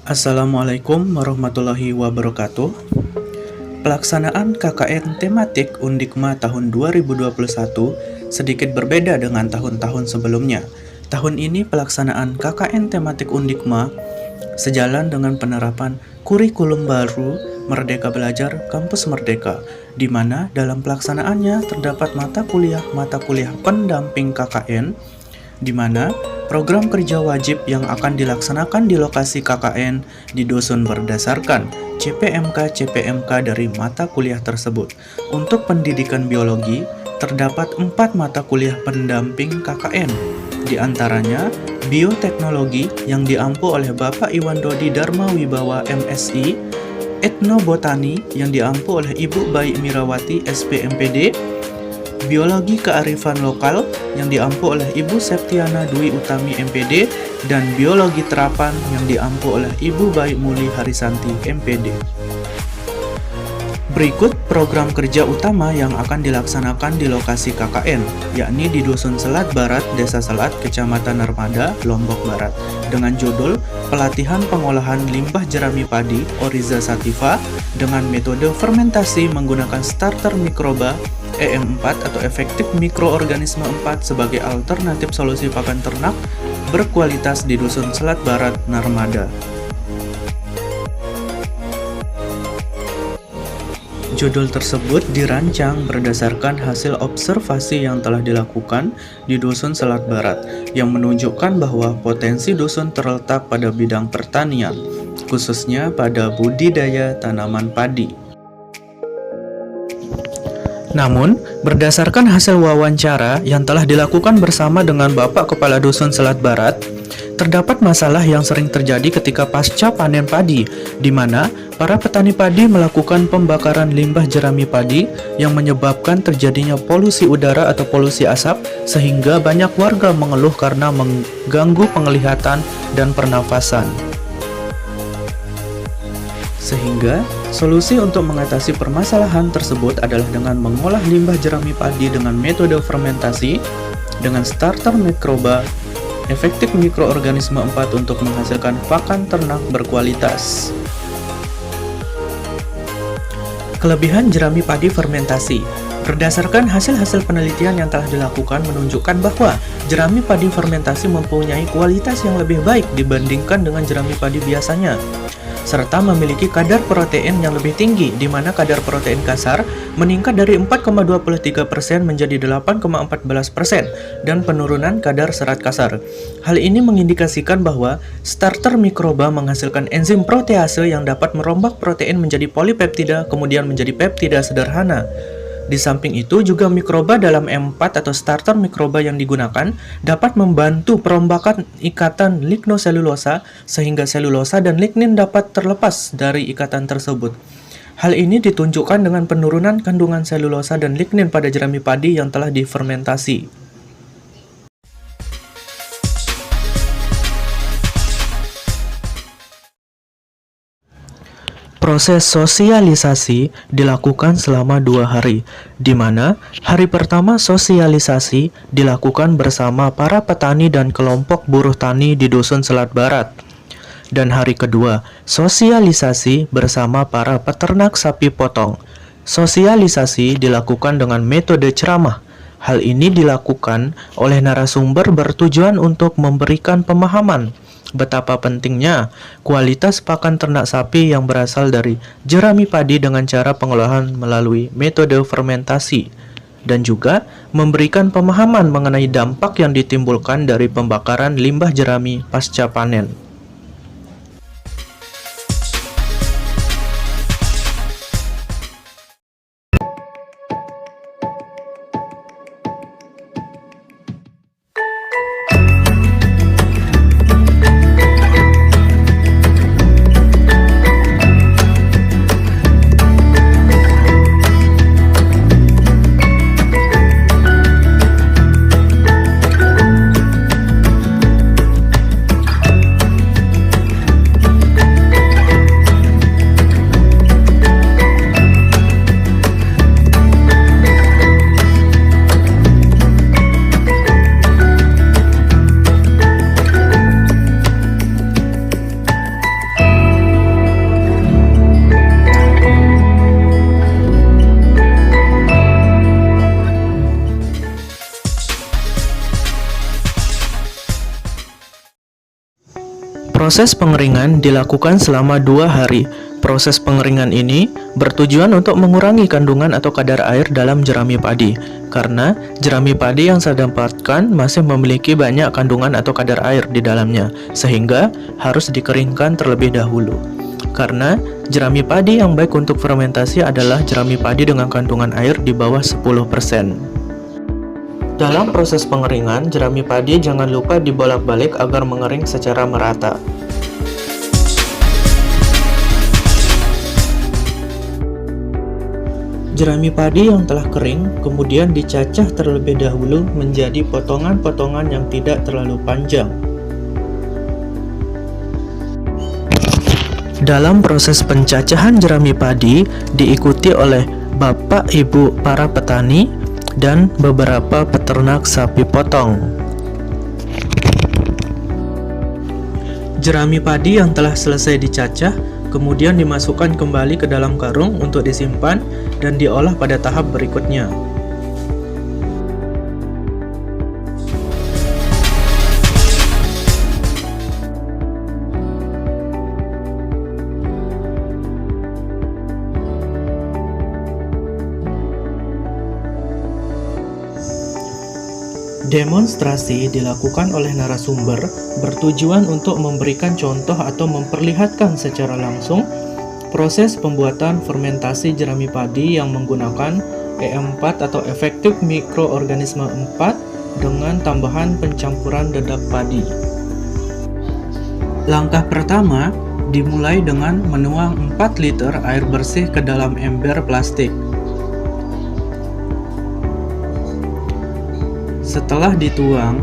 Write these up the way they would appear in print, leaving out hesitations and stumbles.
Assalamualaikum warahmatullahi wabarakatuh. Pelaksanaan KKN tematik Undikma tahun 2021 sedikit berbeda dengan tahun-tahun sebelumnya. Tahun ini pelaksanaan KKN tematik Undikma sejalan dengan penerapan kurikulum baru Merdeka Belajar Kampus Merdeka, di mana dalam pelaksanaannya terdapat mata kuliah pendamping KKN, di mana program kerja wajib yang akan dilaksanakan di lokasi KKN disusun berdasarkan CPMK dari mata kuliah tersebut. Untuk pendidikan biologi, terdapat 4 mata kuliah pendamping KKN, di antaranya bioteknologi yang diampu oleh Bapak Iwan Dodi Dharma Wibawa MSI, etnobotani yang diampu oleh Ibu Baik Mirawati SPMPD, biologi kearifan lokal yang diampu oleh Ibu Septiana Dwi Utami MPD, dan biologi terapan yang diampu oleh Ibu Baik Muli Harisanti MPD. Berikut program kerja utama yang akan dilaksanakan di lokasi KKN, yakni di Dusun Selat Barat, Desa Selat, Kecamatan Narmada, Lombok Barat, dengan judul Pelatihan Pengolahan Limbah Jerami Padi Oriza Sativa dengan metode fermentasi menggunakan starter mikroba EM4 atau efektif mikroorganisme 4 sebagai alternatif solusi pakan ternak berkualitas di Dusun Selat Barat, Narmada. Judul tersebut dirancang berdasarkan hasil observasi yang telah dilakukan di Dusun Selat Barat, yang menunjukkan bahwa potensi dusun terletak pada bidang pertanian, khususnya pada budidaya tanaman padi. Namun, berdasarkan hasil wawancara yang telah dilakukan bersama dengan Bapak Kepala Dusun Selat Barat, terdapat masalah yang sering terjadi ketika pasca panen padi, di mana para petani padi melakukan pembakaran limbah jerami padi yang menyebabkan terjadinya polusi udara atau polusi asap, sehingga banyak warga mengeluh karena mengganggu penglihatan dan pernafasan. Sehingga, solusi untuk mengatasi permasalahan tersebut adalah dengan mengolah limbah jerami padi dengan metode fermentasi, dengan starter mikroba, efektif mikroorganisme 4 untuk menghasilkan pakan ternak berkualitas. Kelebihan jerami padi fermentasi. Berdasarkan hasil-hasil penelitian yang telah dilakukan menunjukkan bahwa jerami padi fermentasi mempunyai kualitas yang lebih baik dibandingkan dengan jerami padi biasanya, serta memiliki kadar protein yang lebih tinggi, di mana kadar protein kasar meningkat dari 4,23% menjadi 8,14% dan penurunan kadar serat kasar. Hal ini mengindikasikan bahwa starter mikroba menghasilkan enzim protease yang dapat merombak protein menjadi polipeptida kemudian menjadi peptida sederhana. Di samping itu juga mikroba dalam M4 atau starter mikroba yang digunakan dapat membantu perombakan ikatan lignoselulosa sehingga selulosa dan lignin dapat terlepas dari ikatan tersebut. Hal ini ditunjukkan dengan penurunan kandungan selulosa dan lignin pada jerami padi yang telah difermentasi. Proses sosialisasi dilakukan selama 2 hari, di mana hari pertama sosialisasi dilakukan bersama para petani dan kelompok buruh tani di Dusun Selat Barat. Dan hari kedua, sosialisasi bersama para peternak sapi potong. Sosialisasi dilakukan dengan metode ceramah. Hal ini dilakukan oleh narasumber bertujuan untuk memberikan pemahaman betapa pentingnya kualitas pakan ternak sapi yang berasal dari jerami padi dengan cara pengolahan melalui metode fermentasi, dan juga memberikan pemahaman mengenai dampak yang ditimbulkan dari pembakaran limbah jerami pasca panen. Proses pengeringan dilakukan selama 2 hari. Proses pengeringan ini bertujuan untuk mengurangi kandungan atau kadar air dalam jerami padi, karena jerami padi yang saya dapatkan masih memiliki banyak kandungan atau kadar air di dalamnya, sehingga harus dikeringkan terlebih dahulu. Karena jerami padi yang baik untuk fermentasi adalah jerami padi dengan kandungan air di bawah 10%. Dalam proses pengeringan, jerami padi jangan lupa dibolak-balik agar mengering secara merata. Jerami padi yang telah kering kemudian dicacah terlebih dahulu menjadi potongan-potongan yang tidak terlalu panjang. Dalam proses pencacahan jerami padi diikuti oleh bapak ibu para petani dan beberapa peternak sapi potong. Jerami padi yang telah selesai dicacah kemudian dimasukkan kembali ke dalam karung untuk disimpan dan diolah pada tahap berikutnya. Demonstrasi dilakukan oleh narasumber bertujuan untuk memberikan contoh atau memperlihatkan secara langsung proses pembuatan fermentasi jerami padi yang menggunakan E4 atau efektif mikroorganisme 4 dengan tambahan pencampuran dedak padi. Langkah pertama dimulai dengan menuang 4 liter air bersih ke dalam ember plastik. Setelah dituang,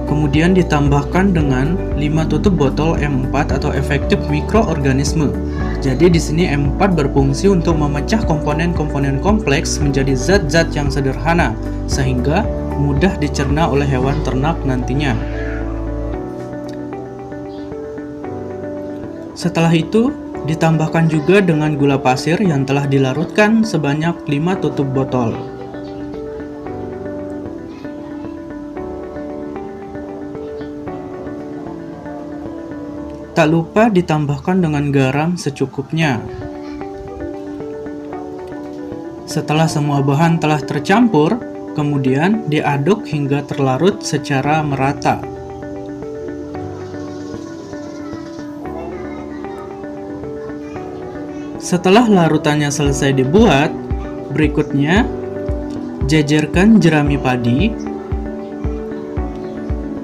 kemudian ditambahkan dengan 5 tutup botol M4 atau efektif mikroorganisme. Jadi di sini M4 berfungsi untuk memecah komponen-komponen kompleks menjadi zat-zat yang sederhana sehingga mudah dicerna oleh hewan ternak nantinya. Setelah itu, ditambahkan juga dengan gula pasir yang telah dilarutkan sebanyak 5 tutup botol. Tak lupa ditambahkan dengan garam secukupnya. Setelah semua bahan telah tercampur, kemudian diaduk hingga terlarut secara merata. Setelah larutannya selesai dibuat, berikutnya jejerkan jerami padi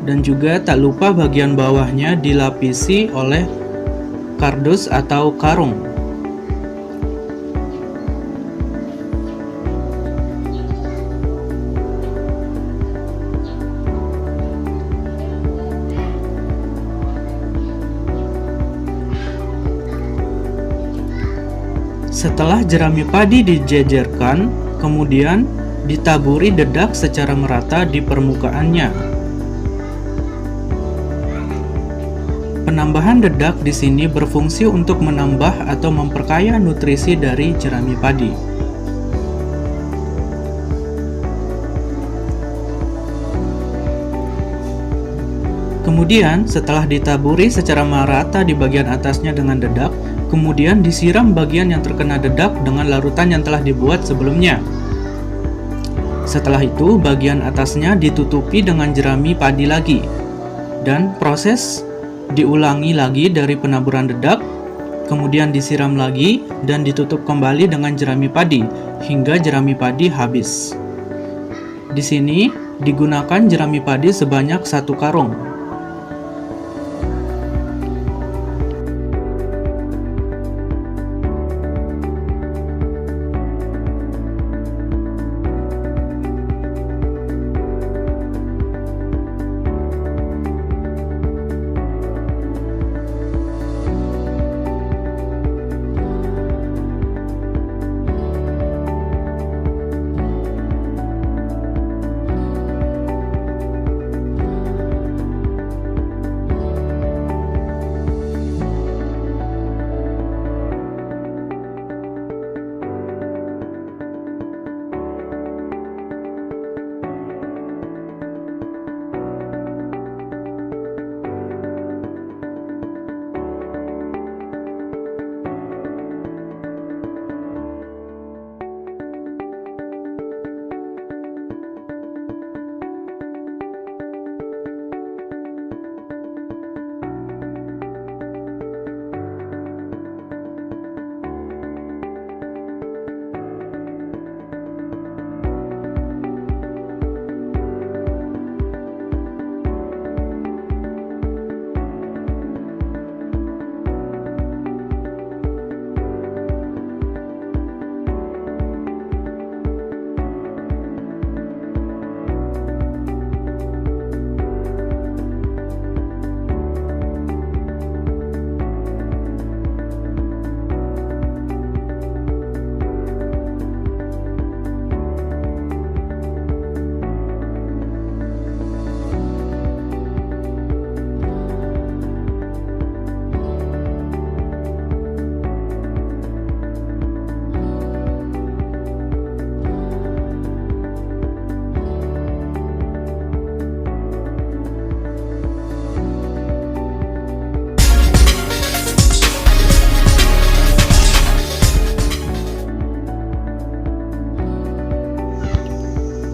dan juga tak lupa bagian bawahnya dilapisi oleh kardus atau karung. Setelah jerami padi dijejerkan, kemudian ditaburi dedak secara merata di permukaannya. Penambahan dedak di sini berfungsi untuk menambah atau memperkaya nutrisi dari jerami padi. Kemudian, setelah ditaburi secara merata di bagian atasnya dengan dedak, kemudian disiram bagian yang terkena dedak dengan larutan yang telah dibuat sebelumnya. Setelah itu, bagian atasnya ditutupi dengan jerami padi lagi, dan proses diulangi lagi dari penaburan dedak, kemudian disiram lagi dan ditutup kembali dengan jerami padi hingga jerami padi habis. Di sini digunakan jerami padi sebanyak 1 karung.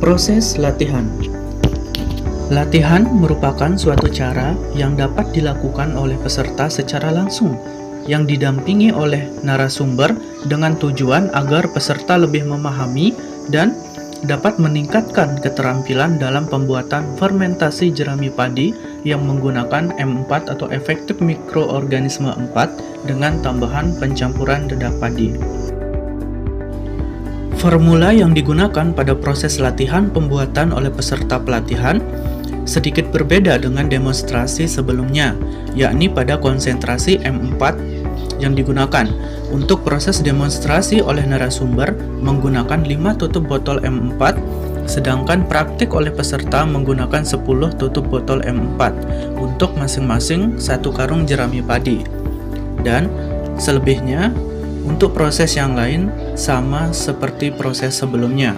Proses latihan. Latihan merupakan suatu cara yang dapat dilakukan oleh peserta secara langsung, yang didampingi oleh narasumber dengan tujuan agar peserta lebih memahami dan dapat meningkatkan keterampilan dalam pembuatan fermentasi jerami padi yang menggunakan M4 atau efektif mikroorganisme 4 dengan tambahan pencampuran dedak padi. Formula yang digunakan pada proses latihan pembuatan oleh peserta pelatihan sedikit berbeda dengan demonstrasi sebelumnya, yakni pada konsentrasi M4 yang digunakan. Untuk proses demonstrasi oleh narasumber menggunakan 5 tutup botol M4, sedangkan praktik oleh peserta menggunakan 10 tutup botol M4 untuk masing-masing satu karung jerami padi. Dan selebihnya untuk proses yang lain sama seperti proses sebelumnya.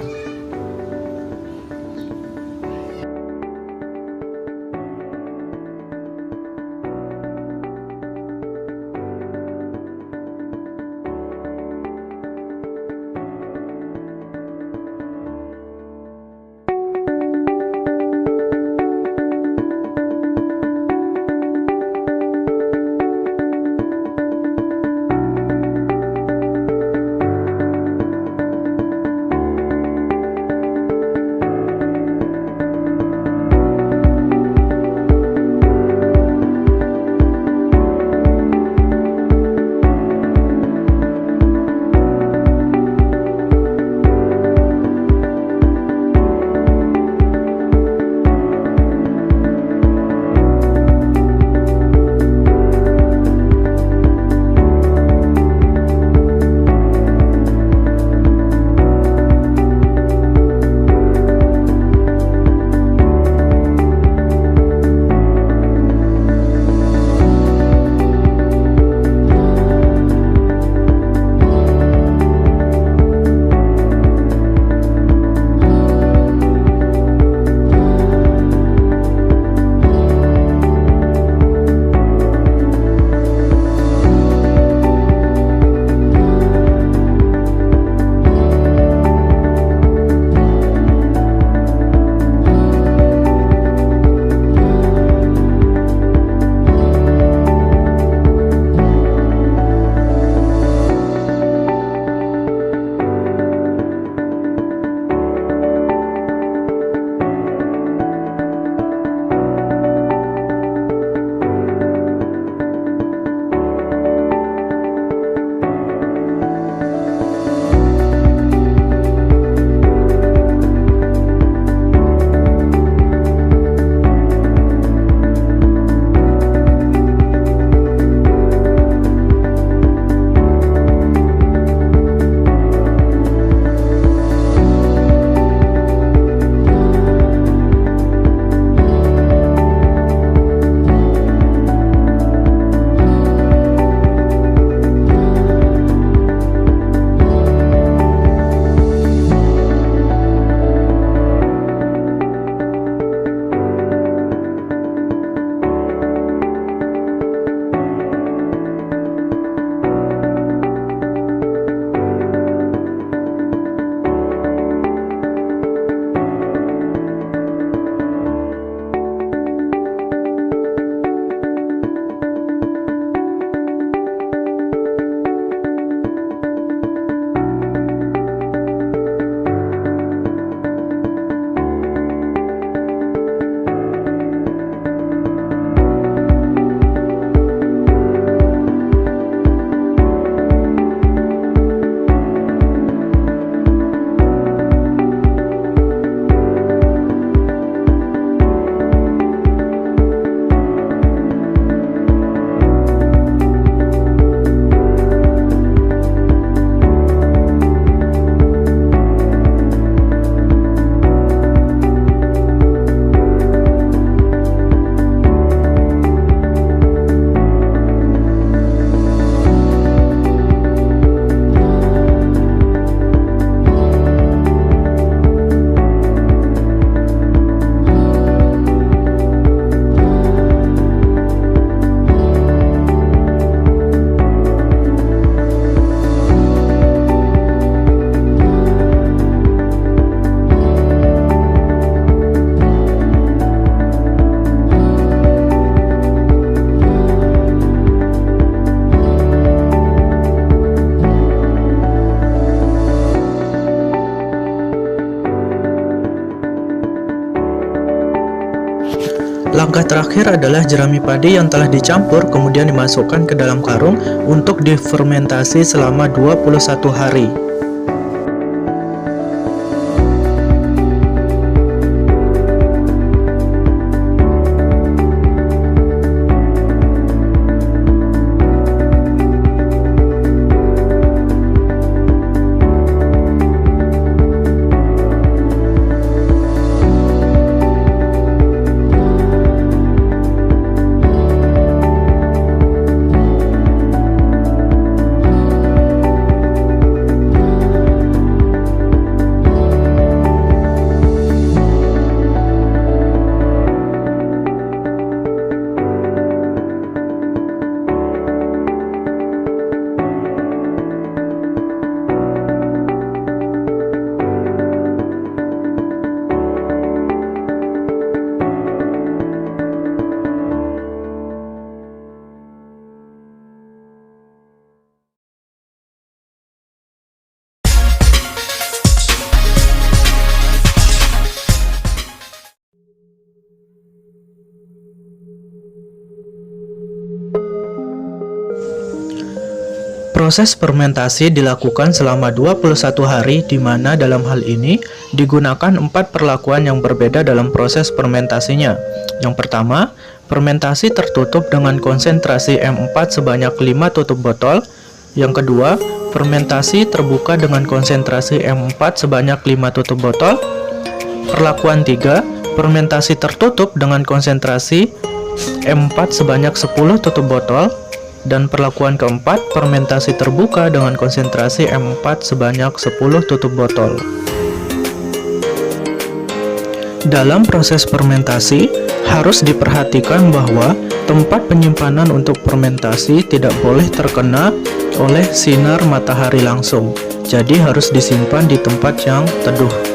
Langkah terakhir adalah jerami padi yang telah dicampur kemudian dimasukkan ke dalam karung untuk difermentasi selama 21 hari. Proses fermentasi dilakukan selama 21 hari di mana dalam hal ini digunakan 4 perlakuan yang berbeda dalam proses fermentasinya. Yang pertama, fermentasi tertutup dengan konsentrasi M4 sebanyak 5 tutup botol. Yang kedua, fermentasi terbuka dengan konsentrasi M4 sebanyak 5 tutup botol. Perlakuan 3, fermentasi tertutup dengan konsentrasi M4 sebanyak 10 tutup botol. Dan perlakuan keempat, fermentasi terbuka dengan konsentrasi M4 sebanyak 10 tutup botol. Dalam proses fermentasi, harus diperhatikan bahwa tempat penyimpanan untuk fermentasi tidak boleh terkena oleh sinar matahari langsung, jadi harus disimpan di tempat yang teduh.